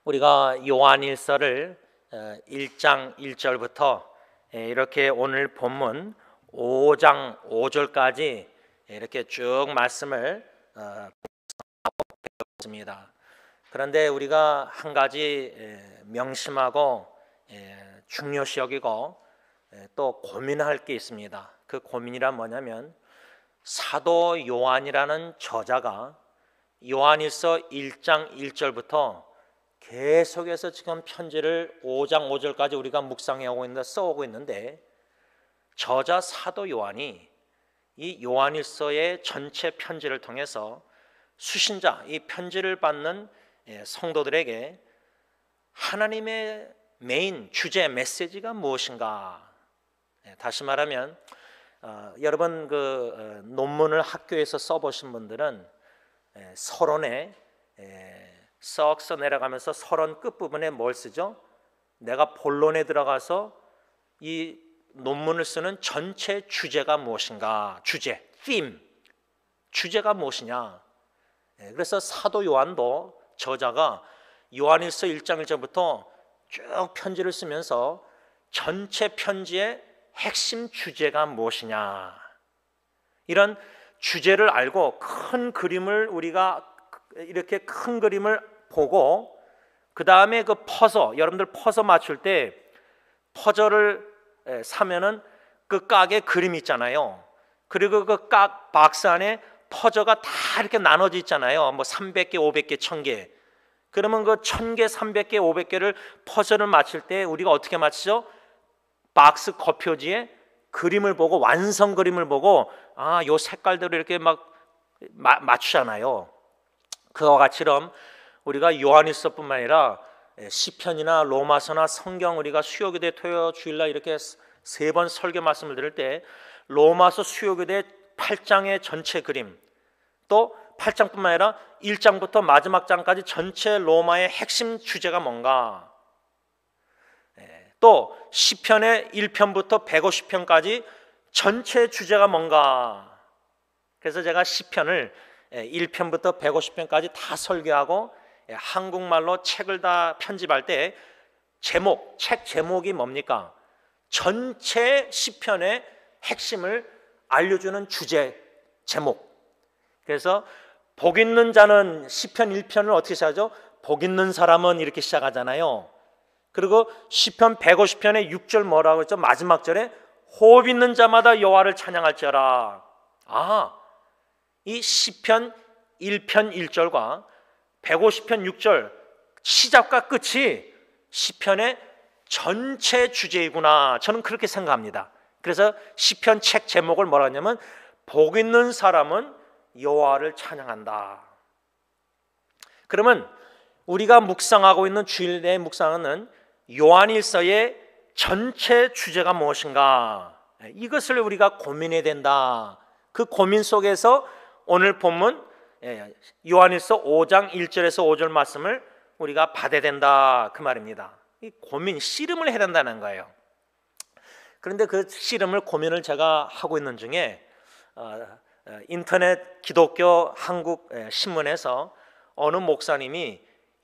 우리가 요한일서를 1장 1절부터 이렇게 오늘 본문 5장 5절까지 이렇게 쭉 말씀을 보겠습니다. 그런데 우리가 한 가지 명심하고 중요시 여기고 또 고민할 게 있습니다. 그 고민이란 뭐냐면 사도 요한이라는 저자가 요한일서 1장 1절부터 계속해서 지금 편지를 5장 5절까지 우리가 묵상해오고 있는데 써오고 있는데, 저자 사도 요한이 이 요한일서의 전체 편지를 통해서 수신자, 이 편지를 받는 성도들에게 하나님의 메인 주제 메시지가 무엇인가? 다시 말하면 여러분 논문을 학교에서 써보신 분들은 서론에 썩 써 내려가면서 서론 끝부분에 뭘 쓰죠? 내가 본론에 들어가서 이 논문을 쓰는 전체 주제가 무엇인가? 주제, theme, 주제가 무엇이냐? 그래서 사도 요한도 저자가 요한일서 1장 1절부터 쭉 편지를 쓰면서 전체 편지의 핵심 주제가 무엇이냐, 이런 주제를 알고 큰 그림을 우리가 이렇게 큰 그림을 보고 그 다음에 그 퍼서, 여러분들 퍼서 맞출 때 퍼즐을 사면은 그 깍에 그림이 있잖아요. 그리고 그 깍 박스 안에 퍼즐가 다 이렇게 나눠져 있잖아요. 뭐 300개, 500개, 1000개. 그러면 그 1000개, 300개, 500개를 퍼즐을 맞출 때 우리가 어떻게 맞추죠? 박스 겉표지에 그림을 보고, 완성 그림을 보고, 요 색깔대로 이렇게 막 맞추잖아요. 그와 같이럼 우리가 요한일서뿐만 아니라 시편이나 로마서나 성경, 우리가 수요교대 토요 주일날 이렇게 3번 설교 말씀을 들을 때 로마서 수요교대 8장의 전체 그림, 또 8장뿐만 아니라 1장부터 마지막 장까지 전체 로마의 핵심 주제가 뭔가, 또 시편의 1편부터 150편까지 전체 주제가 뭔가. 그래서 제가 시편을 1편부터 150편까지 다 설교하고 한국말로 책을 다 편집할 때 제목, 책 제목이 뭡니까? 전체 시편의 핵심을 알려주는 주제, 제목. 그래서 복 있는 자는 시편 1편을 어떻게 시작하죠? 복 있는 사람은 이렇게 시작하잖아요. 그리고 시편 150편의 6절 뭐라고 했죠? 마지막 절에 호흡 있는 자마다 여호와를 찬양할지어라. 이 시편 1편 1절과 150편 6절 시작과 끝이 시편의 전체 주제이구나, 저는 그렇게 생각합니다. 그래서 시편 책 제목을 뭐라 하냐면 복 있는 사람은 여호와를 찬양한다. 그러면 우리가 묵상하고 있는 주일의 묵상은 요한일서의 전체 주제가 무엇인가, 이것을 우리가 고민해야 된다. 그 고민 속에서 오늘 본문 요한일서 5장 1절에서 5절 말씀을 우리가 받아야 된다, 그 말입니다. 이 고민, 씨름을 해야 된다는 거예요. 그런데 그 씨름을, 고민을 제가 하고 있는 중에 인터넷 기독교 한국 신문에서 어느 목사님이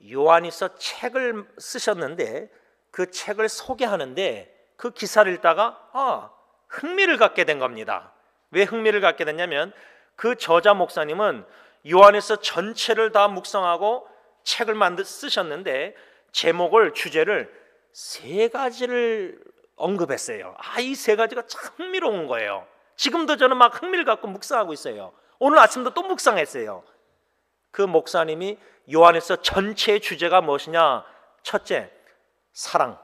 요한일서 책을 쓰셨는데 그 책을 소개하는데 그 기사를 읽다가 흥미를 갖게 된 겁니다. 왜 흥미를 갖게 됐냐면 그 저자 목사님은 요한일서 전체를 다 묵상하고 책을 쓰셨는데 제목을, 주제를 3가지를 언급했어요. 이 3가지가 참 흥미로운 거예요. 지금도 저는 막 흥미를 갖고 묵상하고 있어요. 오늘 아침도 또 묵상했어요. 그 목사님이 요한일서 전체의 주제가 무엇이냐? 첫째, 사랑.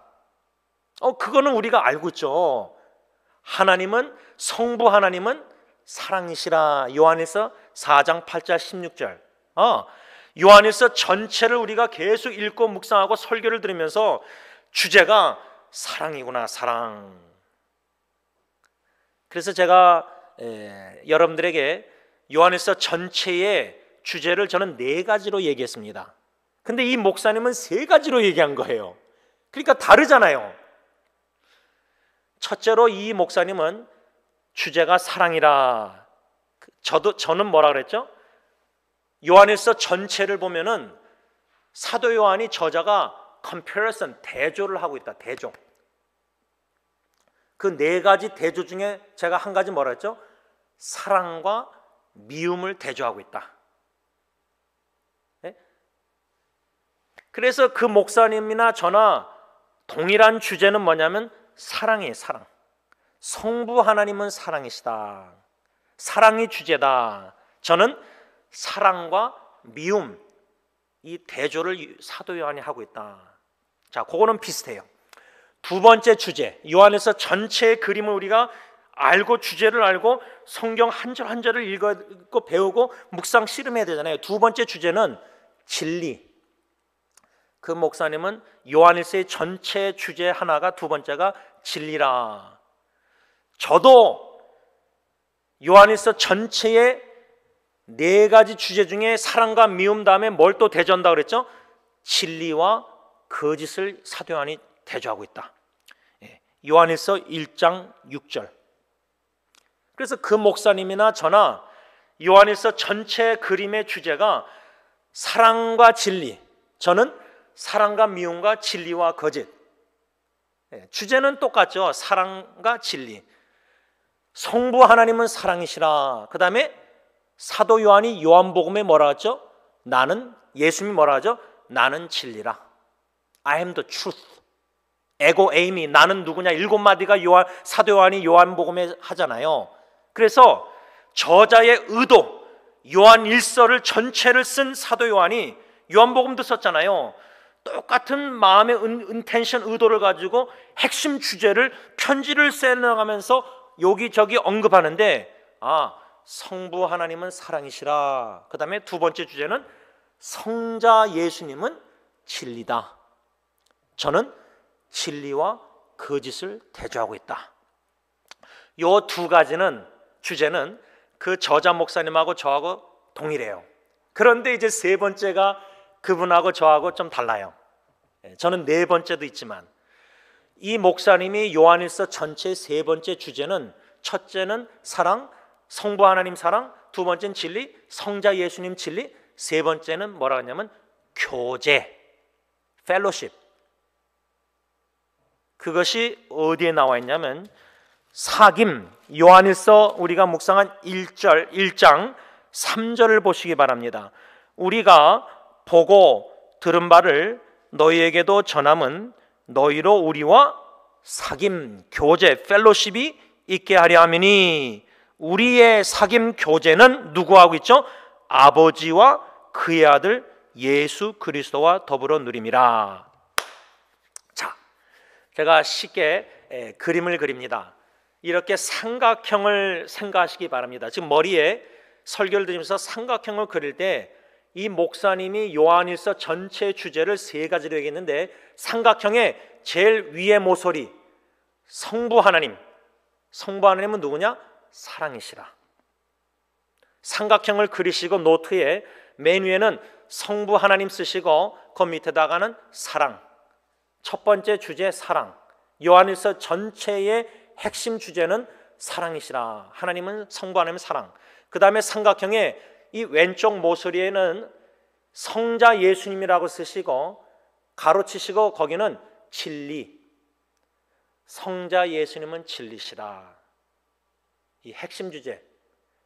그거는 우리가 알고 있죠. 하나님은, 성부 하나님은 사랑이시라. 요한일서 4장 8절 16절. 요한일서 전체를 우리가 계속 읽고 묵상하고 설교를 들으면서 주제가 사랑이구나, 사랑. 그래서 제가 여러분들에게 요한일서 전체의 주제를 저는 4가지로 얘기했습니다. 근데 이 목사님은 3가지로 얘기한 거예요. 그러니까 다르잖아요. 첫째로 이 목사님은 주제가 사랑이라. 저는 뭐라 그랬죠? 요한일서 전체를 보면은 사도 요한이 저자가 comparison, 대조를 하고 있다. 대조. 그 네 가지 대조 중에 제가 한 가지 뭐라 했죠? 사랑과 미움을 대조하고 있다. 네? 그래서 그 목사님이나 저나 동일한 주제는 뭐냐면 사랑이에요. 사랑. 성부 하나님은 사랑이시다. 사랑이 주제다. 저는 사랑과 미움, 이 대조를 사도 요한이 하고 있다. 자, 그거는 비슷해요. 두 번째 주제, 요한에서 전체의 그림을 우리가 알고, 주제를 알고 성경 한 절 한 절을 읽고 배우고 묵상 씨름해야 되잖아요. 두 번째 주제는 진리. 그 목사님은 요한일서의 전체 주제 하나가, 두 번째가 진리라. 저도 요한일서 전체의 네 가지 주제 중에 사랑과 미움 다음에 뭘 또 대조한다 그랬죠? 진리와 거짓을 사도 요한이 대조하고 있다. 요한일서 1장 6절. 그래서 그 목사님이나 저나 요한일서 전체 그림의 주제가 사랑과 진리, 저는 사랑과 미움과 진리와 거짓. 주제는 똑같죠. 사랑과 진리. 성부 하나님은 사랑이시라. 그 다음에 사도 요한이 요한복음에 뭐라 하죠? 나는, 예수님이 뭐라 하죠? 나는 진리라. I am the truth. 에고 에이미, 나는 누구냐? 7마디가 사도 요한이 요한복음에 하잖아요. 그래서 저자의 의도, 요한 일서를 전체를 쓴 사도 요한이 요한복음도 썼잖아요. 똑같은 마음의 인텐션, 의도를 가지고 핵심 주제를, 편지를 써나가면서 여기저기 언급하는데, 성부 하나님은 사랑이시라. 그 다음에 두 번째 주제는 성자 예수님은 진리다. 저는 진리와 거짓을 대조하고 있다. 요 두 가지는, 주제는 그 저자 목사님하고 저하고 동일해요. 그런데 이제 세 번째가 그분하고 저하고 좀 달라요. 저는 네 번째도 있지만, 이 목사님이 요한일서 전체 세 번째 주제는, 첫째는 사랑, 성부 하나님 사랑, 두 번째는 진리, 성자 예수님 진리, 세 번째는 뭐라 하냐면 교제, 펠로십. 그것이 어디에 나와 있냐면 사김, 요한일서 우리가 묵상한 1장 3절을 보시기 바랍니다. 우리가 보고 들은 바를 너희에게도 전함은 너희로 우리와 사귐, 교제, 펠로십이 있게 하려 함이니, 우리의 사귐 교제는 누구하고 있죠? 아버지와 그의 아들 예수 그리스도와 더불어 누림이라. 자, 제가 쉽게 그림을 그립니다. 이렇게 삼각형을 생각하시기 바랍니다. 지금 머리에 설교를 드리면서 삼각형을 그릴 때 이 목사님이 요한일서 전체 주제를 세 가지로 얘기했는데, 삼각형의 제일 위의 모서리 성부 하나님, 성부 하나님은 누구냐? 사랑이시라. 삼각형을 그리시고 노트에 맨 위에는 성부 하나님 쓰시고 그 밑에다가는 사랑. 첫 번째 주제 사랑. 요한일서 전체의 핵심 주제는 사랑이시라. 하나님은, 성부 하나님은 사랑. 그 다음에 삼각형의 이 왼쪽 모서리에는 성자 예수님이라고 쓰시고 가로치시고 거기는 진리. 성자 예수님은 진리시라. 이 핵심 주제.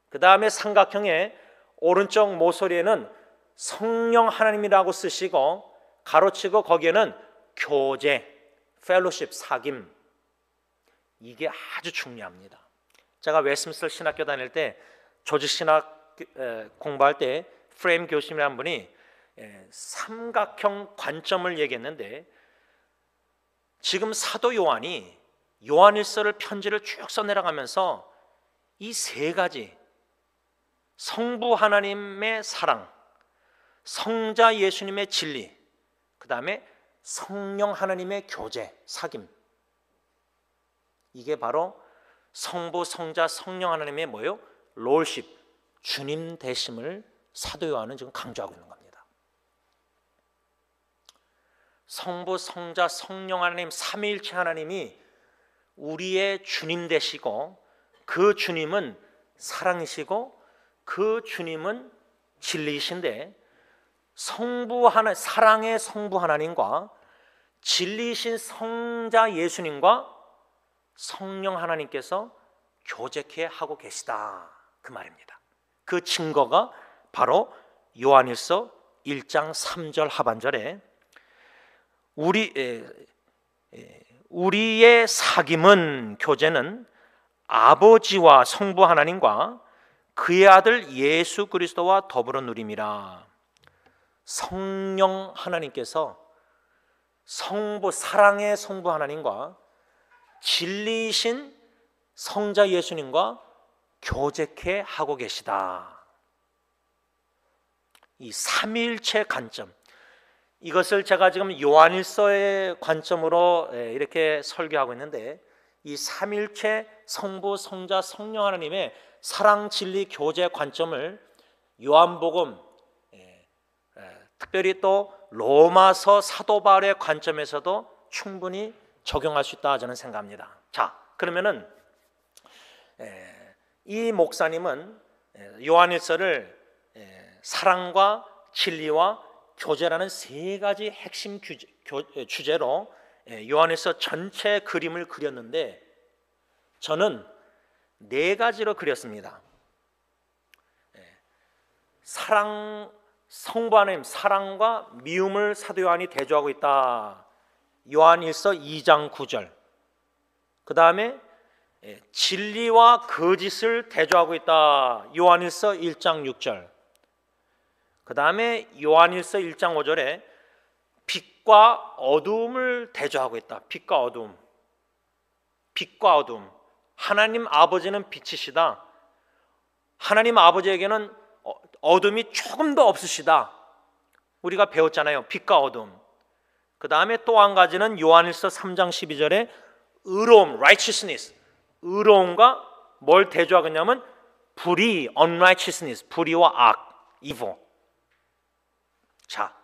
그 다음에 삼각형의 오른쪽 모서리에는 성령 하나님이라고 쓰시고 가로치고 거기에는 교제, 펠로십, 사귐. 이게 아주 중요합니다. 제가 웨스민스터 신학교 다닐 때 조직신학 공부할 때 프레임 교수님이라는 분이 삼각형 관점을 얘기했는데, 지금 사도 요한이 요한일서를 편지를 쭉 써내려가면서 이 세 가지, 성부 하나님의 사랑, 성자 예수님의 진리, 그 다음에 성령 하나님의 교제, 사귐, 이게 바로 성부, 성자, 성령 하나님의 뭐예요? 롤십, 주님 되심을 사도 요한은 지금 강조하고 있는 겁니다. 성부, 성자, 성령 하나님, 삼위일체 하나님이 우리의 주님 되시고, 그 주님은 사랑이시고 그 주님은 진리이신데, 성부 하나, 사랑의 성부 하나님과 진리이신 성자 예수님과 성령 하나님께서 교제케 하고 계시다, 그 말입니다. 그 증거가 바로 요한일서 1장 3절 하반절에 우리의 사귐은, 교제는 아버지와 성부 하나님과 그의 아들 예수 그리스도와 더불어 누림이라. 성령 하나님께서 성부, 사랑의 성부 하나님과 진리이신 성자 예수님과 교제케 하고 계시다. 이 삼위일체 관점, 이것을 제가 지금 요한일서의 관점으로 이렇게 설교하고 있는데, 이 삼위일체 성부, 성자, 성령 하나님의 사랑, 진리, 교제 관점을 요한복음, 특별히 또 로마서 사도 바울의 관점에서도 충분히 적용할 수 있다, 저는 생각합니다. 자, 그러면은 이 목사님은 요한일서를 사랑과 진리와 교제라는 세 가지 핵심 주제로 요한일서 전체 그림을 그렸는데, 저는 네 가지로 그렸습니다. 사랑, 성부 하나님, 사랑과 미움을 사도 요한이 대조하고 있다, 요한일서 2장 9절. 그 다음에 진리와 거짓을 대조하고 있다, 요한일서 1장 6절. 그 다음에 요한일서 1장 5절에 빛과 어두움을 대조하고 있다, 빛과 어두움. 빛과 어두움, 하나님 아버지는 빛이시다, 하나님 아버지에게는 어둠이 조금도 없으시다, 우리가 배웠잖아요, 빛과 어둠. 그 다음에 또 한 가지는 요한일서 3장 12절에 의로움, righteousness, 의로움과 뭘 대조하겠냐면 불의, unrighteousness, 불의와 악, evil. 자,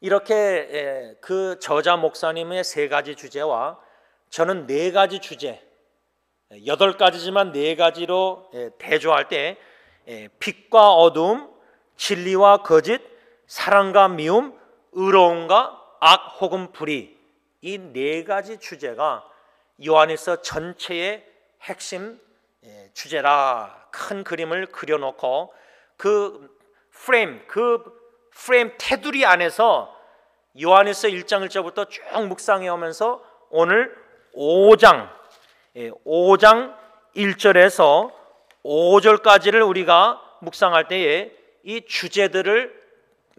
이렇게 그 저자 목사님의 세 가지 주제와 저는 네 가지 주제, 8가지지만 네 가지로 대조할 때 빛과 어두움, 진리와 거짓, 사랑과 미움, 의로움과 악 혹은 불의, 이 네 가지 주제가 요한일서 전체의 핵심 주제라, 큰 그림을 그려놓고 그 프레임 테두리 안에서 요한일서 1장 1절부터 쭉 묵상해 오면서 오늘 5장 1절에서 5절까지를 우리가 묵상할 때에 이 주제들을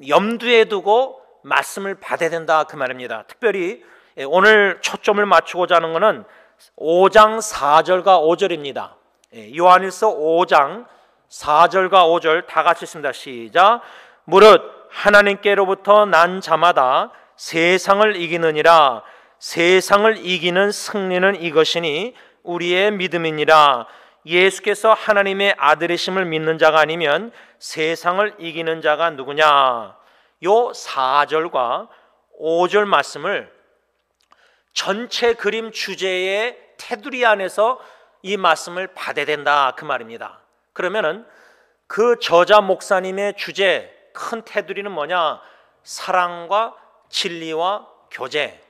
염두에 두고 말씀을 받아야 된다, 그 말입니다. 특별히 오늘 초점을 맞추고자 하는 것은 5장 4절과 5절입니다. 요한일서 5장 4절과 5절 다 같이 읽습니다. 시작. 무릇 하나님께로부터 난 자마다 세상을 이기느니라. 세상을 이기는 승리는 이것이니 우리의 믿음이니라. 예수께서 하나님의 아들이심을 믿는 자가 아니면 세상을 이기는 자가 누구냐. 요 4절과 5절 말씀을 전체 그림 주제의 테두리 안에서 이 말씀을 받아야 된다, 그 말입니다. 그러면은 그 저자 목사님의 주제 큰 테두리는 뭐냐? 사랑과 진리와 교제,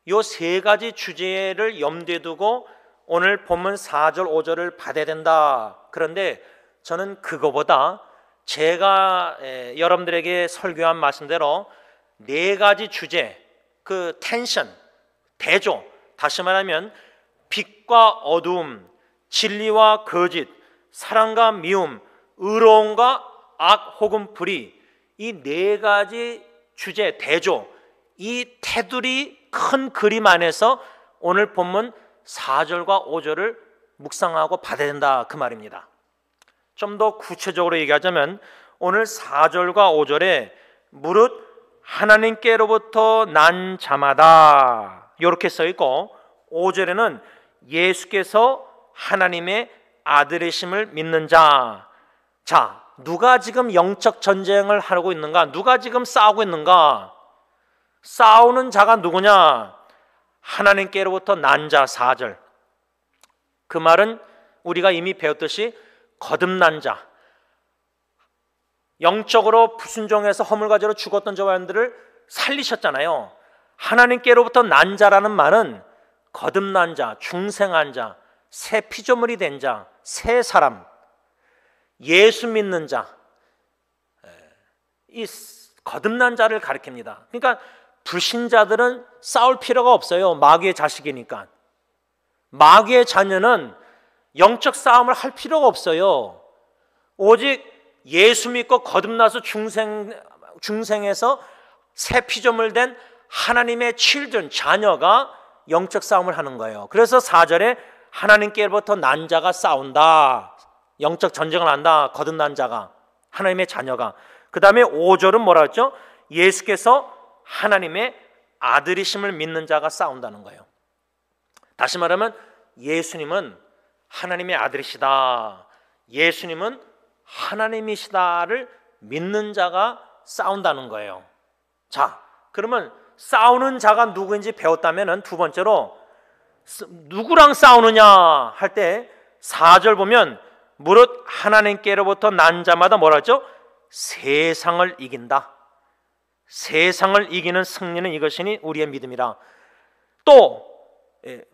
요 세 가지 주제를 염두에 두고 오늘 본문 4절 5절을 받아야 된다. 그런데 저는 그거보다 제가 여러분들에게 설교한 말씀대로 네 가지 주제, 그 텐션, 대조, 다시 말하면 빛과 어두움, 진리와 거짓, 사랑과 미움, 의로움과 악 혹은 불의, 이 네 가지 주제, 대조, 이 테두리 큰 그림 안에서 오늘 본문 4절과 5절을 묵상하고 받아야 된다, 그 말입니다. 좀 더 구체적으로 얘기하자면 오늘 4절과 5절에 무릇 하나님께로부터 난 자마다 이렇게 써 있고, 5절에는 예수께서 하나님의 아들이심을 믿는 자. 자, 누가 지금 영적 전쟁을 하고 있는가? 누가 지금 싸우고 있는가? 싸우는 자가 누구냐? 하나님께로부터 난 자. 4절. 그 말은 우리가 이미 배웠듯이 거듭난 자, 영적으로 불순종해서 허물과제로 죽었던 저와 여러분들을 살리셨잖아요. 하나님께로부터 난 자라는 말은 거듭난 자, 중생한 자, 새 피조물이 된 자, 새 사람, 예수 믿는 자, 이 거듭난 자를 가리킵니다. 그러니까 불신자들은 싸울 필요가 없어요. 마귀의 자식이니까. 마귀의 자녀는 영적 싸움을 할 필요가 없어요. 오직 예수 믿고 거듭나서 중생에서 새 피조물 된 하나님의 children, 자녀가 영적 싸움을 하는 거예요. 그래서 4절에 하나님께로부터 난 자가 싸운다. 영적 전쟁을 한다. 거듭난 자가, 하나님의 자녀가. 그 다음에 5절은 뭐라 했죠? 예수께서 하나님의 아들이심을 믿는 자가 싸운다는 거예요. 다시 말하면 예수님은 하나님의 아들이시다, 예수님은 하나님이시다를 믿는 자가 싸운다는 거예요. 자, 그러면 싸우는 자가 누구인지 배웠다면 두 번째로 누구랑 싸우느냐 할 때 4절 보면 무릇 하나님께로부터 난 자마다 뭐라 하죠? 세상을 이긴다. 세상을 이기는 승리는 이것이니 우리의 믿음이라. 또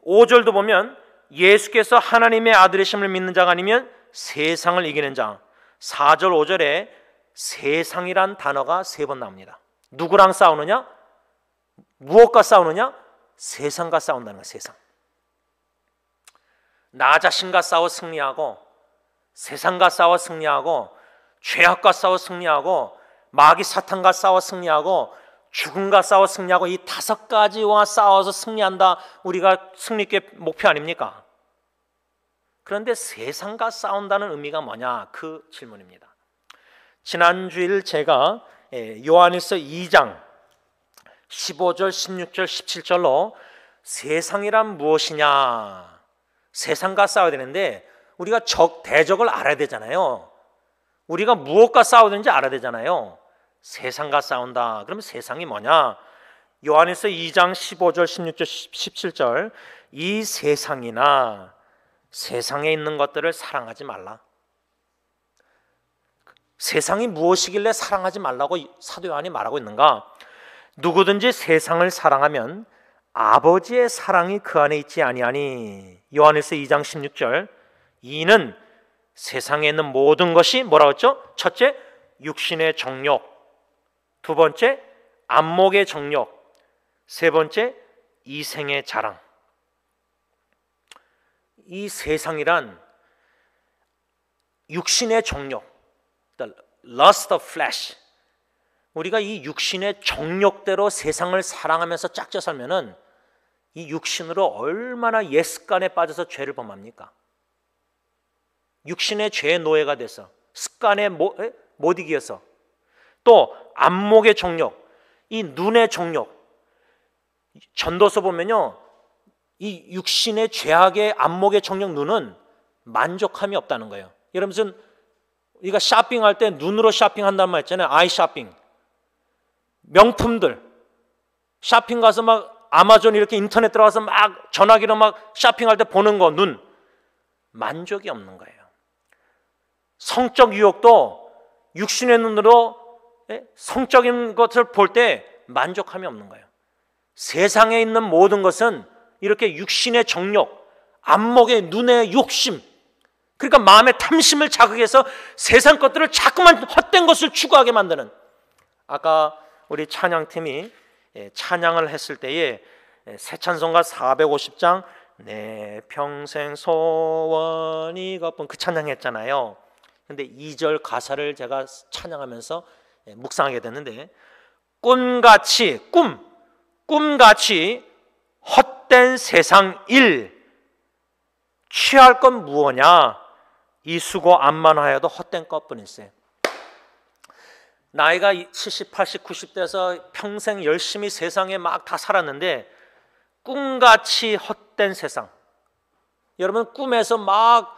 5절도 보면 예수께서 하나님의 아들이심을 믿는 자가 아니면 세상을 이기는 자. 4절 5절에 세상이란 단어가 3번 나옵니다. 누구랑 싸우느냐? 무엇과 싸우느냐? 세상과 싸운다는 거예요. 세상. 나 자신과 싸워 승리하고, 세상과 싸워 승리하고, 죄악과 싸워 승리하고, 마귀 사탄과 싸워 승리하고, 죽음과 싸워 승리하고, 이 5가지와 싸워서 승리한다. 우리가 승리의 목표 아닙니까? 그런데 세상과 싸운다는 의미가 뭐냐? 그 질문입니다. 지난주일 제가 요한일서 2장 15절, 16절, 17절로 세상이란 무엇이냐, 세상과 싸워야 되는데 우리가 적, 대적을 알아야 되잖아요. 우리가 무엇과 싸워야 되는지 알아야 되잖아요. 세상과 싸운다. 그러면 세상이 뭐냐? 요한일서 2장 15절, 16절, 17절 이 세상이나 세상에 있는 것들을 사랑하지 말라. 세상이 무엇이길래 사랑하지 말라고 사도 요한이 말하고 있는가? 누구든지 세상을 사랑하면 아버지의 사랑이 그 안에 있지 아니하니. 요한일서 2장 16절 이는 세상에 있는 모든 것이 뭐라고 했죠? 첫째, 육신의 정욕. 두 번째, 안목의 정욕. 세 번째, 이생의 자랑. 이 세상이란 육신의 정욕, the lust of flesh. 우리가 이 육신의 정욕대로 세상을 사랑하면서 짝져 살면은 이 육신으로 얼마나 옛 습관에 빠져서 죄를 범합니까? 육신의 죄의 노예가 돼서 습관에 못 이겨서. 또 안목의 정욕, 이 눈의 정욕. 전도서 보면요, 이 육신의 죄악의 안목의 정욕, 눈은 만족함이 없다는 거예요. 여러분, 무슨 우리가 쇼핑할 때 눈으로 쇼핑한다는 말 있잖아요. 아이 쇼핑. 명품들 쇼핑 가서 막 아마존 이렇게 인터넷 들어가서 막 전화기로 막 쇼핑할 때 보는 거, 눈. 만족이 없는 거예요. 성적 유혹도 육신의 눈으로 성적인 것을 볼 때 만족함이 없는 거예요. 세상에 있는 모든 것은 이렇게 육신의 정욕, 안목의 눈의 욕심, 그러니까 마음의 탐심을 자극해서 세상 것들을 자꾸만 헛된 것을 추구하게 만드는. 아까 우리 찬양팀이 찬양을 했을 때에 새 찬송가 450장 내 평생 소원이 거뿐, 그 찬양했잖아요. 근데 2절 가사를 제가 찬양하면서 묵상하게 됐는데, 꿈같이 헛된 세상 일 취할 건 무엇냐? 이 수고 암만하여도 헛된 것뿐일세. 나이가 70, 80, 90대에서 평생 열심히 세상에 막 다 살았는데 꿈같이 헛된 세상. 여러분, 꿈에서 막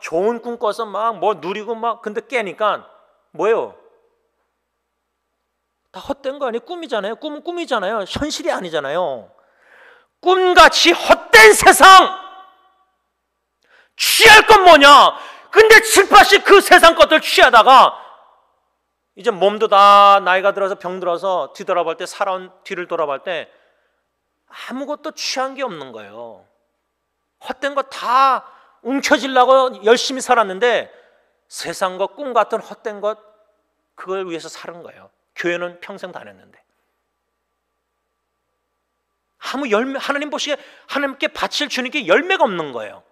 좋은 꿈 꿔서 막 뭐 누리고 막, 근데 깨니까 뭐예요? 다 헛된 거 아니에요? 꿈이잖아요. 꿈은 꿈이잖아요. 현실이 아니잖아요. 꿈같이 헛된 세상 취할 건 뭐냐? 근데 7, 80 그 세상 것들 취하다가 이제 몸도 다 나이가 들어서 병들어서 뒤돌아볼 때, 살아온 뒤를 돌아볼 때 아무것도 취한 게 없는 거예요. 헛된 거 다 움켜쥐려고 열심히 살았는데 세상과 꿈 같은 헛된 것, 그걸 위해서 사는 거예요. 교회는 평생 다녔는데 아무 열매, 하나님 보시기에 하나님께 바칠 주님께 열매가 없는 거예요.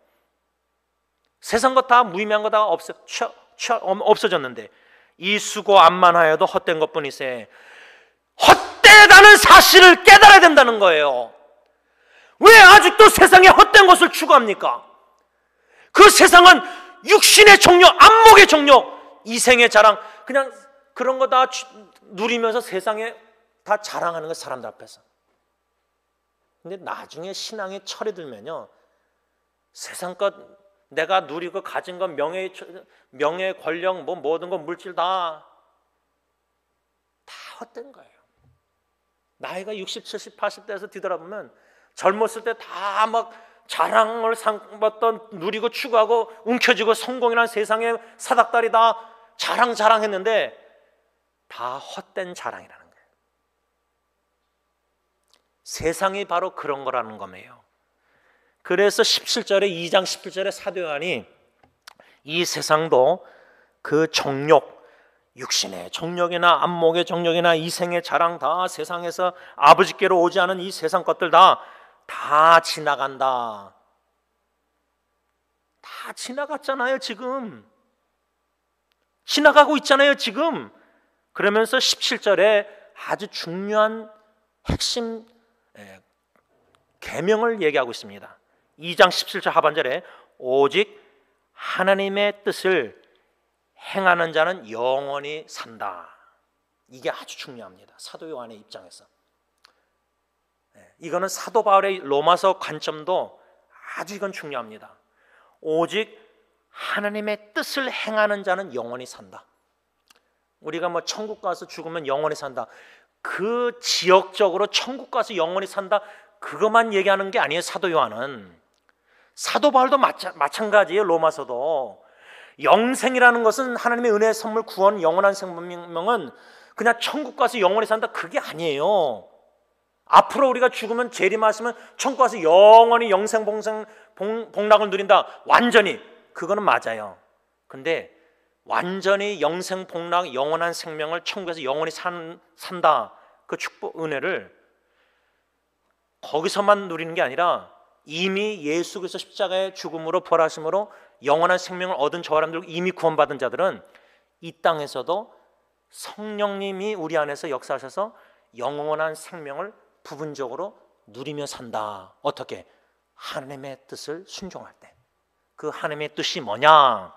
세상 것 다 무의미한 거 다 없어졌는데 이 수고 암만하여도 헛된 것뿐이세. 헛되다는 사실을 깨달아야 된다는 거예요. 왜 아직도 세상에 헛된 것을 추구합니까? 그 세상은 육신의 정욕, 안목의 정욕, 이생의 자랑, 그냥 그런 거 다 누리면서 세상에 다 자랑하는 거, 사람들 앞에서. 근데 나중에 신앙의 철이 들면요, 세상 것, 내가 누리고 가진 것, 명예, 권력, 뭐 모든 것, 물질 다 헛된 거예요. 나이가 60, 70, 80대에서 뒤돌아보면 젊었을 때 다 막 자랑을 삼았던, 누리고 추구하고 움켜쥐고 성공이란 세상의 사닥다리 다 자랑했는데 다 헛된 자랑이라는 거예요. 세상이 바로 그런 거라는 거예요. 그래서 17절에 2장 17절에 사도 요한이 이 세상도 그 정욕, 육신의 정욕이나 안목의 정욕이나 이생의 자랑, 다 세상에서 아버지께로 오지 않은 이 세상 것들 다 지나간다. 다 지나갔잖아요. 지금 지나가고 있잖아요. 지금. 그러면서 17절에 아주 중요한 핵심 계명을 얘기하고 있습니다. 2장 17절 하반절에 오직 하나님의 뜻을 행하는 자는 영원히 산다. 이게 아주 중요합니다. 사도 요한의 입장에서. 이거는 사도 바울의 로마서 관점도 아주 이건 중요합니다. 오직 하나님의 뜻을 행하는 자는 영원히 산다. 우리가 뭐 천국 가서 죽으면 영원히 산다, 그 지역적으로 천국 가서 영원히 산다, 그것만 얘기하는 게 아니에요. 사도 요한은. 사도 바울도 마찬가지예요. 로마서도. 영생이라는 것은 하나님의 은혜의 선물, 구원, 영원한 생명은 그냥 천국 가서 영원히 산다, 그게 아니에요. 앞으로 우리가 죽으면 재림하시면 천국 가서 영원히 영생 복락을 누린다, 완전히, 그거는 맞아요. 근데 완전히 영생 복락, 영원한 생명을 천국에서 영원히 산다, 그 축복, 은혜를 거기서만 누리는 게 아니라 이미 예수 그리스도 십자가의 죽음으로 부활하심으로 영원한 생명을 얻은 저 사람들, 이미 구원받은 자들은 이 땅에서도 성령님이 우리 안에서 역사하셔서 영원한 생명을 부분적으로 누리며 산다. 어떻게? 하나님의 뜻을 순종할 때. 그 하나님의 뜻이 뭐냐?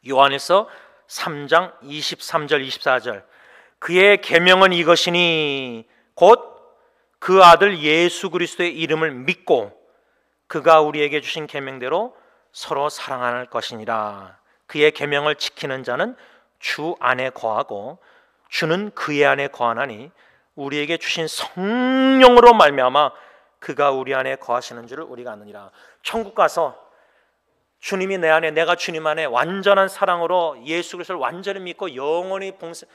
요한일서 3장 23절 24절 그의 계명은 이것이니 곧 그 아들 예수 그리스도의 이름을 믿고 그가 우리에게 주신 계명대로 서로 사랑할 것이니라. 그의 계명을 지키는 자는 주 안에 거하고 주는 그의 안에 거하나니 우리에게 주신 성령으로 말미암아 그가 우리 안에 거하시는 줄을 우리가 아느니라. 천국 가서 주님이 내 안에, 내가 주님 안에 완전한 사랑으로 예수 그리스도를 완전히 믿고 영원히 봉사.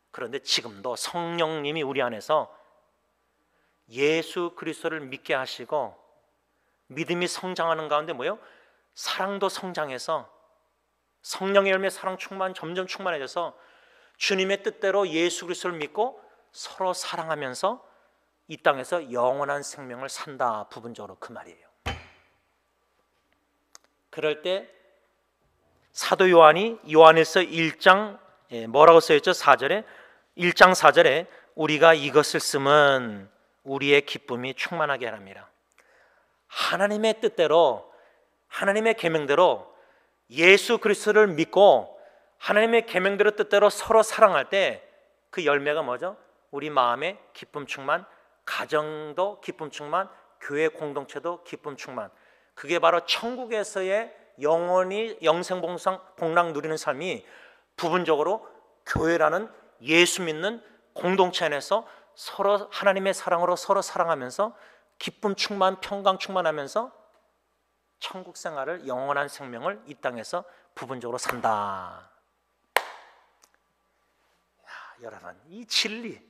그런데 지금도 성령님이 우리 안에서 예수 그리스도를 믿게 하시고 믿음이 성장하는 가운데 뭐요? 사랑도 성장해서 성령의 열매, 사랑 충만, 점점 충만해져서 주님의 뜻대로 예수 그리스도를 믿고 서로 사랑하면서 이 땅에서 영원한 생명을 산다. 부분적으로 그 말이에요. 그럴 때 사도 요한이 요한일서 1장 뭐라고 써있죠? 4절에 1장 4절에 우리가 이것을 쓰면 우리의 기쁨이 충만하게 하랍니다. 하나님의 뜻대로, 하나님의 계명대로 예수 그리스도를 믿고 하나님의 계명대로 뜻대로 서로 사랑할 때 그 열매가 뭐죠? 우리 마음에 기쁨 충만, 가정도 기쁨 충만, 교회 공동체도 기쁨 충만. 그게 바로 천국에서의 영원히 영생 복락 누리는 삶이 부분적으로 교회라는 예수 믿는 공동체 안에서 서로 하나님의 사랑으로 서로 사랑하면서 기쁨 충만, 평강 충만하면서 천국 생활을, 영원한 생명을 이 땅에서 부분적으로 산다. 여러분, 이 진리,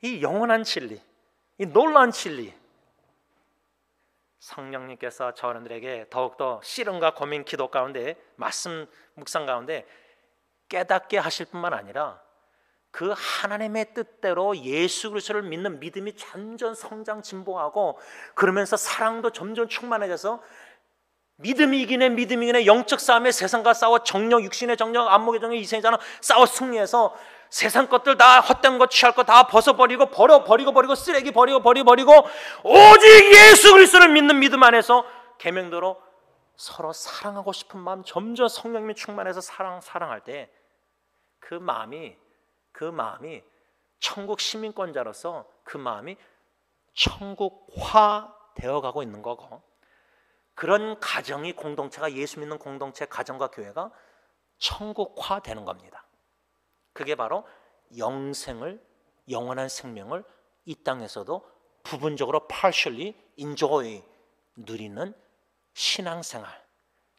이 영원한 진리, 이 놀라운 진리, 성령님께서 저들에게 더욱더 씨름과 고민, 기도 가운데, 말씀 묵상 가운데 깨닫게 하실 뿐만 아니라 그 하나님의 뜻대로 예수 그리스도를 믿는 믿음이 점점 성장 진보하고, 그러면서 사랑도 점점 충만해져서 믿음이 이기네 영적 싸움에 세상과 싸워 정력, 육신의 정력, 안목의 정력, 이생의 자랑 싸워 승리해서 세상 것들 다 헛된 것, 취할 것 다 벗어버리고 버리고 쓰레기 버리고 오직 예수 그리스도를 믿는 믿음 안에서 계명대로 서로 사랑하고 싶은 마음, 점점 성령님이 충만해서 사랑할 때 그 마음이 천국 시민권자로서 그 마음이 천국화 되어가고 있는 거고, 그런 가정이, 공동체가, 예수 믿는 공동체, 가정과 교회가 천국화 되는 겁니다. 그게 바로 영원한 생명을 이 땅에서도 부분적으로 partially enjoy, 누리는 신앙생활.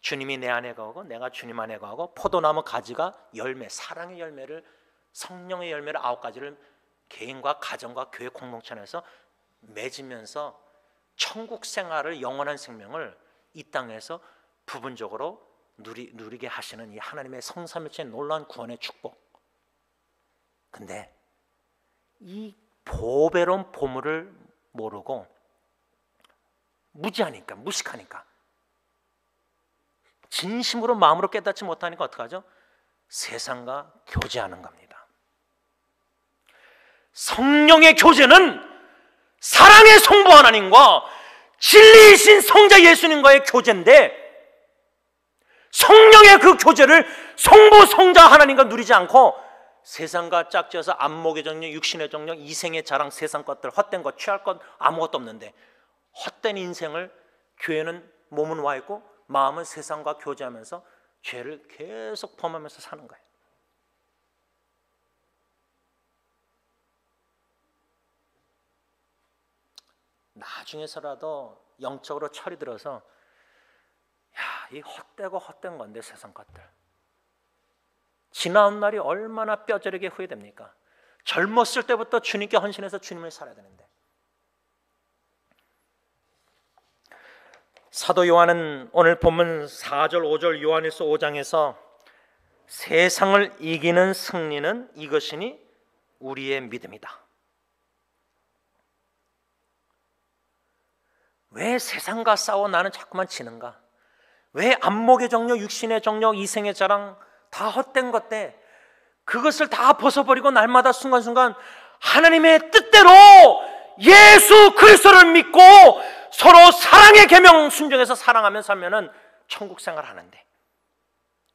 주님이 내 안에 거하고 내가 주님 안에 거하고, 포도나무 가지가 열매, 사랑의 열매를, 성령의 열매를 9가지를 개인과 가정과 교회 공동체 안에서 맺으면서 천국 생활을, 영원한 생명을 이 땅에서 부분적으로 누리게 하시는 이 하나님의 성삼일체의 놀라운 구원의 축복. 근데 이 보배로운 보물을 모르고 무식하니까, 진심으로 마음으로 깨닫지 못하니까 어떡하죠? 세상과 교제하는 겁니다. 성령의 교제는 사랑의 성부 하나님과 진리이신 성자 예수님과의 교제인데, 성령의 그 교제를 성부 성자 하나님과 누리지 않고 세상과 짝지어서 안목의 정력, 육신의 정력, 이생의 자랑, 세상 것들, 헛된 것, 취할 것 아무것도 없는데 헛된 인생을, 교회는 몸은 와 있고 마음은 세상과 교제하면서 죄를 계속 범하면서 사는 거예요. 나중에서라도 영적으로 철이 들어서, 이 헛된 건데 세상 것들, 지나온 날이 얼마나 뼈저리게 후회됩니까? 젊었을 때부터 주님께 헌신해서 주님을 살아야 되는데. 사도 요한은 오늘 본문 4절 5절 요한일서 5장에서 세상을 이기는 승리는 이것이니 우리의 믿음이다. 왜 세상과 싸워 나는 자꾸만 지는가? 왜 안목의 정력, 육신의 정력, 이생의 자랑 다 헛된 것들, 그것을 다 벗어버리고 날마다 순간순간 하나님의 뜻대로 예수 그리스도를 믿고 서로 사랑의 계명 순종해서 사랑하며 살면은 천국 생활하는데,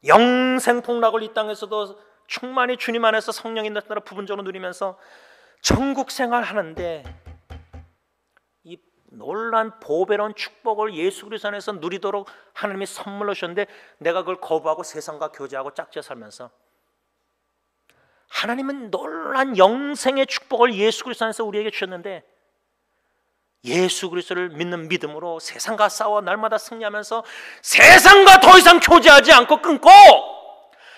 영생 복락을 이 땅에서도 충만히 주님 안에서 성령이 나타나 부분적으로 누리면서 천국 생활하는데, 이 놀란 보배로운 축복을 예수 그리스도 안에서 누리도록 하나님이 선물로 주셨는데, 내가 그걸 거부하고 세상과 교제하고 짝지어 살면서, 하나님은 놀란 영생의 축복을 예수 그리스도 안에서 우리에게 주셨는데, 예수 그리스도를 믿는 믿음으로 세상과 싸워 날마다 승리하면서 세상과 더 이상 교제하지 않고 끊고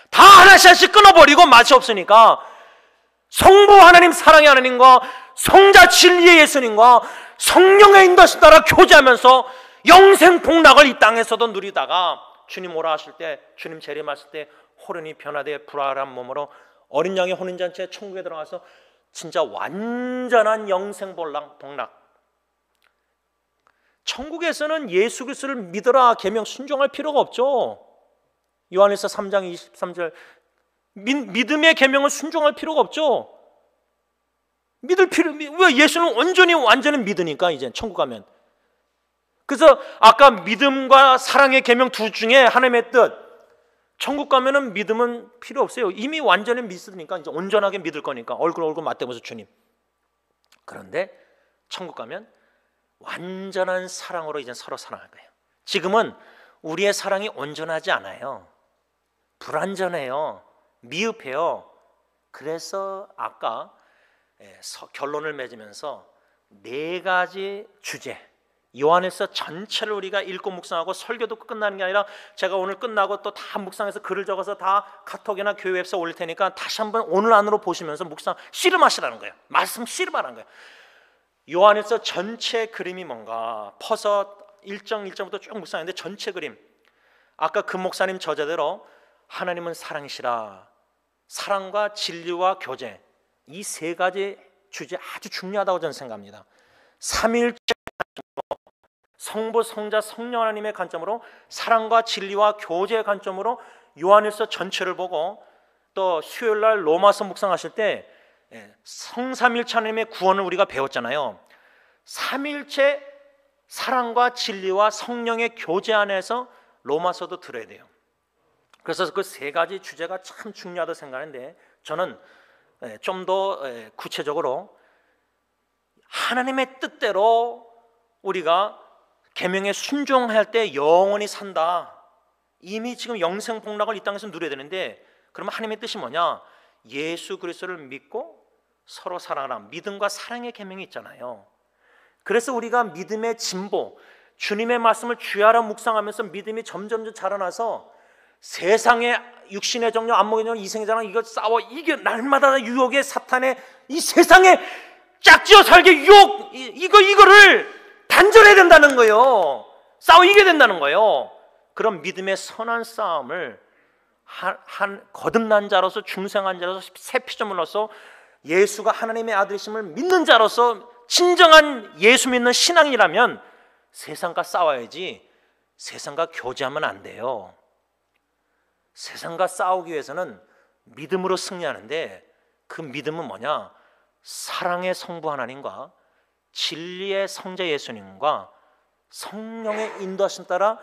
다 하나씩 끊어버리고 맛이 없으니까 성부 하나님, 사랑의 하나님과 성자 진리의 예수님과 성령의 인도하심 따라 교제하면서 영생 복락을 이 땅에서도 누리다가 주님 오라 하실 때, 주님 재림하실 때 호련히 변화되어 불활한 몸으로 어린 양의 혼인잔치에 천국에 들어가서 진짜 완전한 영생 복락. 천국에서는 예수 그리스도를 믿어라 계명 순종할 필요가 없죠. 요한일서 3장 23절, 믿음의 계명을 순종할 필요가 없죠. 왜? 예수는 완전히 믿으니까 이제 천국 가면. 그래서 아까 믿음과 사랑의 계명 두 중에 하나님의 뜻, 천국 가면은 믿음은 필요 없어요. 이미 완전히 믿으니까 이제 온전하게 믿을 거니까 얼굴 맞대면서 주님. 그런데 천국 가면 완전한 사랑으로 이제 서로 사랑할 거예요. 지금은 우리의 사랑이 온전하지 않아요. 불완전해요. 미흡해요. 그래서 아까 결론을 맺으면서 4가지 주제, 요한일서 전체를 우리가 읽고 묵상하고 설교도 끝나는 게 아니라 제가 오늘 끝나고 또 다 묵상해서 글을 적어서 다 카톡이나 교회 웹사이트에 올릴 테니까 다시 한번 오늘 안으로 보시면서 묵상 씨름하시라는 거예요. 말씀 씨름하라는 거예요. 요한일서 전체 그림이 뭔가 퍼서 1장부터 쭉 묵상했는데 전체 그림, 아까 그 목사님 저자대로 하나님은 사랑이시라, 사랑과 진리와 교제, 이 세 가지 주제 아주 중요하다고 저는 생각합니다. 삼위일체 성부, 성자, 성령 하나님의 관점으로, 사랑과 진리와 교제의 관점으로 요한일서 전체를 보고, 또 수요일날 로마서 묵상하실 때 성삼일체 하나님의 구원을 우리가 배웠잖아요. 삼일체 사랑과 진리와 성령의 교제 안에서 로마서도 들어야 돼요. 그래서 그 세 가지 주제가 참 중요하다고 생각하는데, 저는 좀 더 구체적으로 하나님의 뜻대로 우리가 계명에 순종할 때 영원히 산다. 이미 지금 영생복락을 이 땅에서 누려야 되는데, 그러면 하나님의 뜻이 뭐냐? 예수 그리스도를 믿고 서로 사랑하라. 믿음과 사랑의 계명이 있잖아요. 그래서 우리가 믿음의 진보, 주님의 말씀을 주야라 묵상하면서 믿음이 점점 자라나서 세상의 육신의 정욕, 안목의 정욕, 이생의 자랑, 이거 싸워 이게 날마다 유혹의 사탄의 이 세상에 짝지어 살게 유혹, 이거를 단절해야 된다는 거예요. 싸워 이겨야 된다는 거예요. 그런 믿음의 선한 싸움을 한 거듭난 자로서, 중생한 자로서, 새 피조물로서, 예수가 하나님의 아들이심을 믿는 자로서 진정한 예수 믿는 신앙이라면 세상과 싸워야지 세상과 교제하면 안 돼요. 세상과 싸우기 위해서는 믿음으로 승리하는데, 그 믿음은 뭐냐? 사랑의 성부 하나님과 진리의 성자 예수님과 성령의 인도하심 따라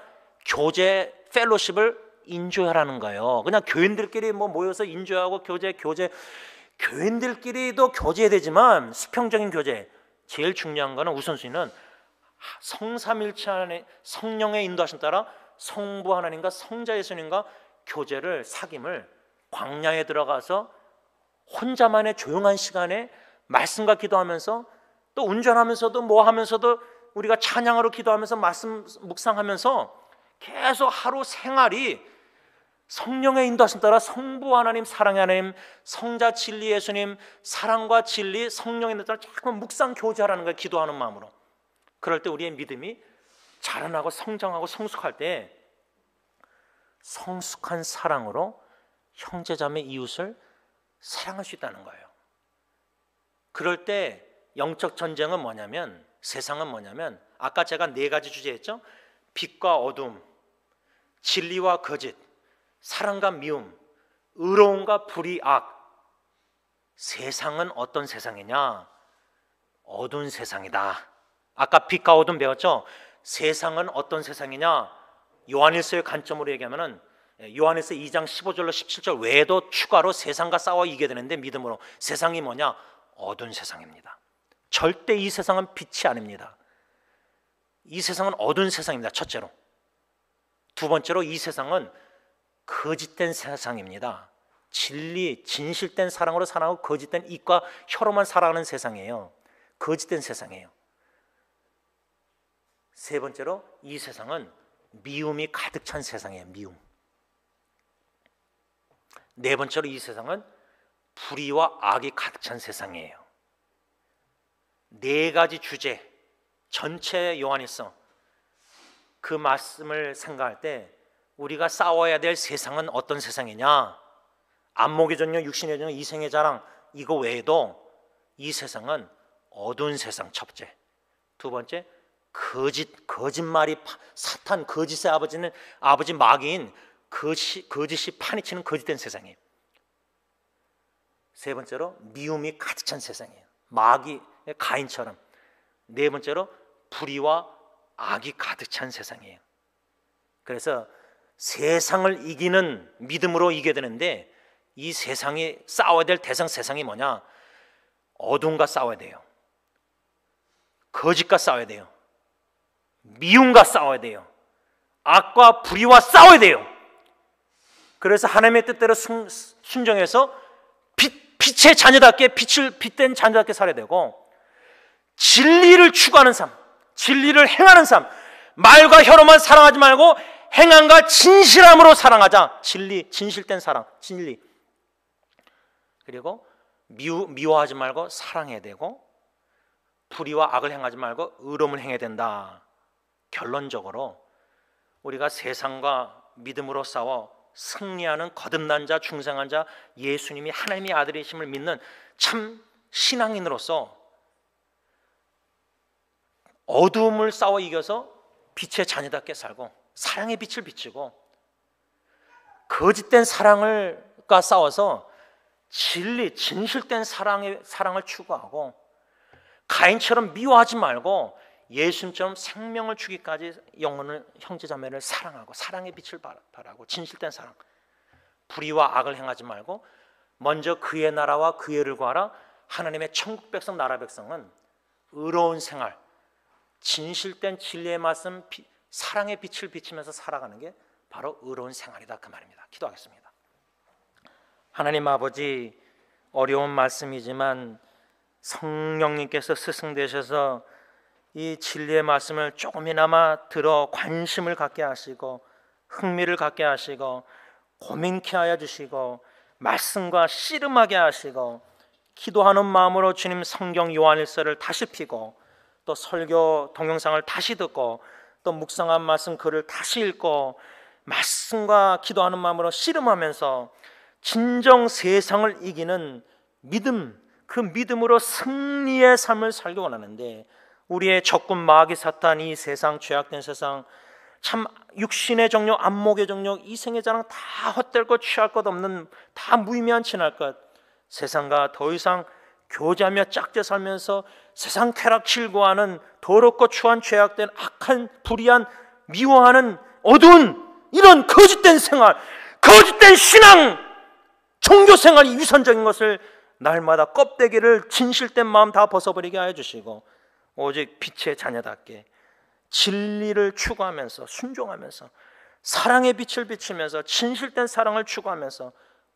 교제, 펠로십을 인조하라는 거예요. 그냥 교인들끼리 모여서 인조하고 교인들끼리도 교제해야 되지만 수평적인 교제, 제일 중요한 거는 우선순위는 성삼일체 하나님 성령의 인도하심 따라 성부 하나님과 성자 예수님과 교제를, 사귐을 광야에 들어가서 혼자만의 조용한 시간에 말씀과 기도하면서, 또 운전하면서도 뭐 하면서도 우리가 찬양으로 기도하면서 말씀 묵상하면서 계속 하루 생활이 성령의 인도하심 따라 성부 하나님, 사랑의 하나님, 성자 진리 예수님, 사랑과 진리, 성령의 인도 따라 자꾸 묵상 교제하라는 거예요. 기도하는 마음으로. 그럴 때 우리의 믿음이 자라나고 성장하고 성숙할 때 성숙한 사랑으로 형제자매 이웃을 사랑할 수 있다는 거예요. 그럴 때 영적 전쟁은 뭐냐면, 세상은 뭐냐면, 아까 제가 네 가지 주제했죠. 빛과 어둠, 진리와 거짓, 사랑과 미움, 의로움과 불의악. 세상은 어떤 세상이냐? 어두운 세상이다. 아까 빛과 어둠 배웠죠? 세상은 어떤 세상이냐? 요한일서의 관점으로 얘기하면은 요한일서 2장 15절로 17절 외에도 추가로 세상과 싸워 이겨야 되는데, 믿음으로 세상이 뭐냐? 어두운 세상입니다. 절대 이 세상은 빛이 아닙니다. 이 세상은 어두운 세상입니다. 첫째로. 두 번째로, 이 세상은 거짓된 세상입니다. 진리, 진실된 사랑으로 살아가고 거짓된 입과 혀로만 살아가는 세상이에요. 거짓된 세상이에요. 세 번째로, 이 세상은 미움이 가득 찬 세상이에요. 미움. 네 번째로, 이 세상은 불의와 악이 가득 찬 세상이에요. 네 가지 주제, 전체 요한일서 그 말씀을 생각할 때 우리가 싸워야 될 세상은 어떤 세상이냐? 안목의 정욕, 육신의 정욕, 이생의 자랑, 이거 외에도 이 세상은 어두운 세상, 첫째. 두 번째, 거짓말이, 사탄, 거짓의 아버지 마귀인 거짓이 파니치는 거짓된 세상이에요. 세 번째로, 미움이 가득 찬 세상이에요. 마귀, 가인처럼. 네 번째로, 불의와 악이 가득 찬 세상이에요. 그래서 세상을 이기는 믿음으로 이겨야 되는데, 이 세상이 싸워야 될 대상, 세상이 뭐냐? 어둠과 싸워야 돼요. 거짓과 싸워야 돼요. 미움과 싸워야 돼요. 악과 불의와 싸워야 돼요. 그래서 하나님의 뜻대로 순종해서 빛의 자녀답게, 빛된 자녀답게 살아야 되고, 진리를 추구하는 삶, 진리를 행하는 삶, 말과 혀로만 사랑하지 말고 행함과 진실함으로 사랑하자. 진리, 진실된 사랑, 진리. 그리고 미워하지 말고 사랑해야 되고, 불의와 악을 행하지 말고 의로움을 행해야 된다. 결론적으로 우리가 세상과 믿음으로 싸워 승리하는 거듭난 자, 중생한 자, 예수님이 하나님의 아들이심을 믿는 참 신앙인으로서 어두움을 싸워 이겨서 빛의 자녀답게 살고 사랑의 빛을 비추고, 거짓된 사랑과 싸워서 진리, 진실된 사랑을 추구하고, 가인처럼 미워하지 말고 예수님처럼 생명을 주기까지 영혼을, 형제자매를 사랑하고 사랑의 빛을 바라고 진실된 사랑, 불의와 악을 행하지 말고 먼저 그의 나라와 그의 의를 구하라. 하나님의 천국 백성, 나라 백성은 의로운 생활, 진실된 진리의 말씀, 사랑의 빛을 비치면서 살아가는 게 바로 의로운 생활이다, 그 말입니다. 기도하겠습니다. 하나님 아버지, 어려운 말씀이지만 성령님께서 스승 되셔서 이 진리의 말씀을 조금이나마 들어 관심을 갖게 하시고 흥미를 갖게 하시고 고민케 하여 주시고 말씀과 씨름하게 하시고, 기도하는 마음으로 주님 성경 요한일서를 다시 피고 또 설교 동영상을 다시 듣고 또 묵상한 말씀 글을 다시 읽고 말씀과 기도하는 마음으로 씨름하면서 진정 세상을 이기는 믿음, 그 믿음으로 승리의 삶을 살기 원하는데, 우리의 적군 마귀 사탄, 이 세상, 죄악된 세상, 참 육신의 정욕, 안목의 정욕, 이생의 자랑 다 헛될 것, 취할 것 없는, 다 무의미한 지날 것, 세상과 더 이상 교제하며 짝져 살면서 세상 쾌락 즐거워하는 더럽고 추한 죄악된 악한 불의한 미워하는 어두운 이런 거짓된 생활, 거짓된 신앙, 종교 생활이 위선적인 것을 날마다 껍데기를 진실된 마음 다 벗어버리게 하여 주시고, 오직 빛의 자녀답게 진리를 추구하면서 순종하면서 사랑의 빛을 비추면서 진실된 사랑을 추구하면서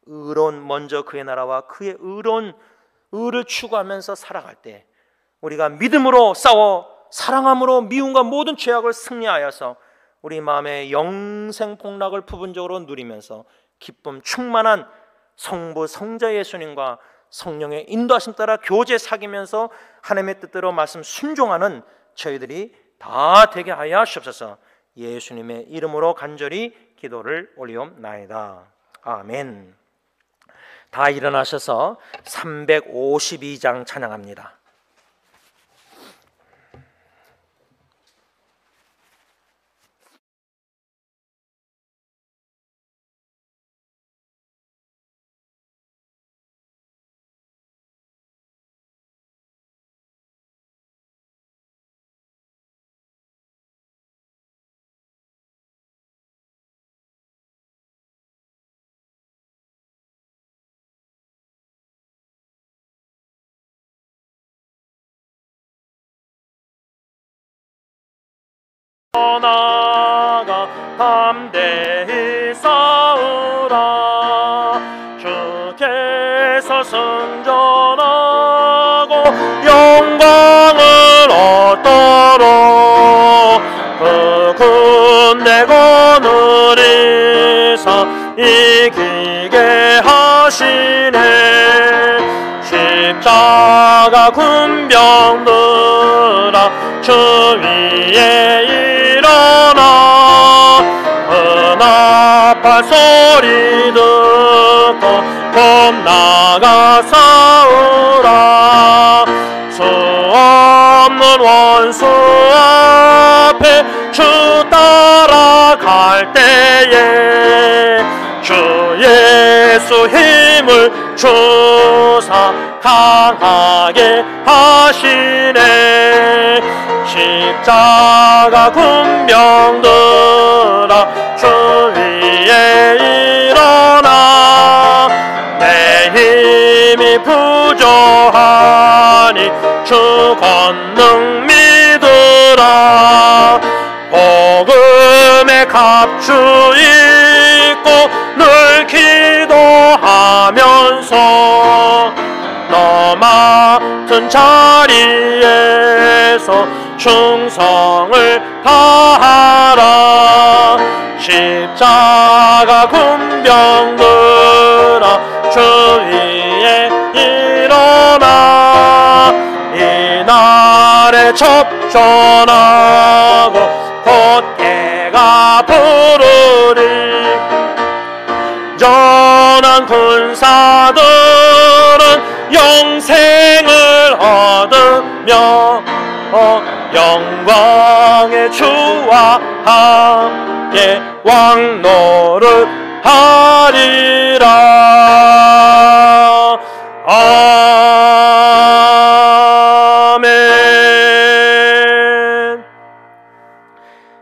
의로운, 먼저 그의 나라와 그의 의로운 의를 추구하면서 살아갈 때 우리가 믿음으로 싸워 사랑함으로 미움과 모든 죄악을 승리하여서 우리 마음의 영생 복락을 부분적으로 누리면서 기쁨 충만한 성부 성자 예수님과 성령의 인도하심 따라 교제 사귀면서 하나님의 뜻대로 말씀 순종하는 저희들이 다 되게 하여 하시옵소서. 예수님의 이름으로 간절히 기도를 올리옵나이다. 아멘. 다 일어나셔서 352장 찬양합니다. 나가 담대히 싸우라. 주께서 승전하고 영광을 얻도록 그 군대 거느리사 이기게 하시네. 십자가 군병들아 주 위에 일어나 은하팔 소리 듣고 겁나가 싸우라. 수 없는 원수 앞에 주 따라갈 때에 주 예수 힘을 주사 강하게 하시네. 십자가 군병들아 주 위에 일어나. 내 힘이 부족하니 주 권능 믿으라. 복음의 갑주 입고 늘 기도하면서 너 맡은 자리에서 충성을 다하라. 십자가 군병들아 주 위에 일어나. 이날에 접전하고 곧 해가 부르리. 전한 군사들은 영생을 얻으며 영광의 주와 함께 왕노를 하리라. 아멘.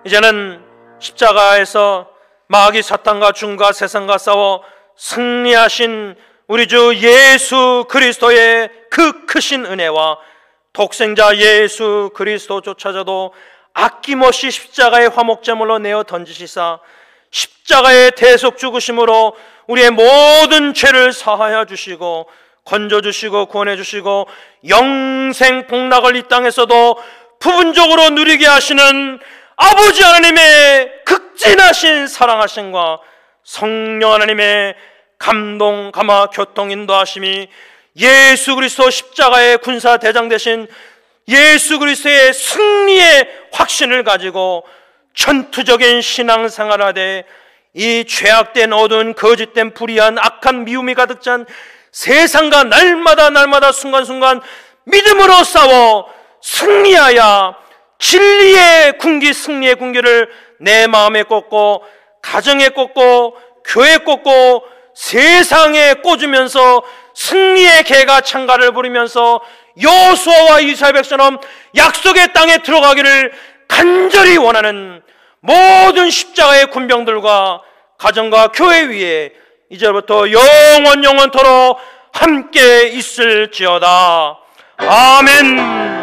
이제는 십자가에서 마귀 사탄과 중과 세상과 싸워 승리하신 우리 주 예수 그리스도의 그 크신 은혜와 독생자 예수 그리스도조차도 아낌없이 십자가의 화목제물로 내어 던지시사 십자가의 대속 죽으심으로 우리의 모든 죄를 사하여 주시고 건져 주시고 구원해 주시고 영생 복락을 이 땅에서도 부분적으로 누리게 하시는 아버지 하나님의 극진하신 사랑하심과 성령 하나님의 감동, 감화, 교통, 인도하심이 예수 그리스도 십자가의 군사대장 되신 예수 그리스도의 승리의 확신을 가지고 전투적인 신앙생활을 하되 이 죄악된 어두운 거짓된 불의한 악한 미움이 가득 찬 세상과 날마다 순간순간 믿음으로 싸워 승리하여 진리의 군기, 승리의 군기를 내 마음에 꽂고 가정에 꽂고 교회에 꽂고 세상에 꽂으면서 승리의 개가 창가를 부리면서 여호수아와 이스라엘 백성처럼 약속의 땅에 들어가기를 간절히 원하는 모든 십자가의 군병들과 가정과 교회 위에 이제부터 영원토록 함께 있을지어다. 아멘.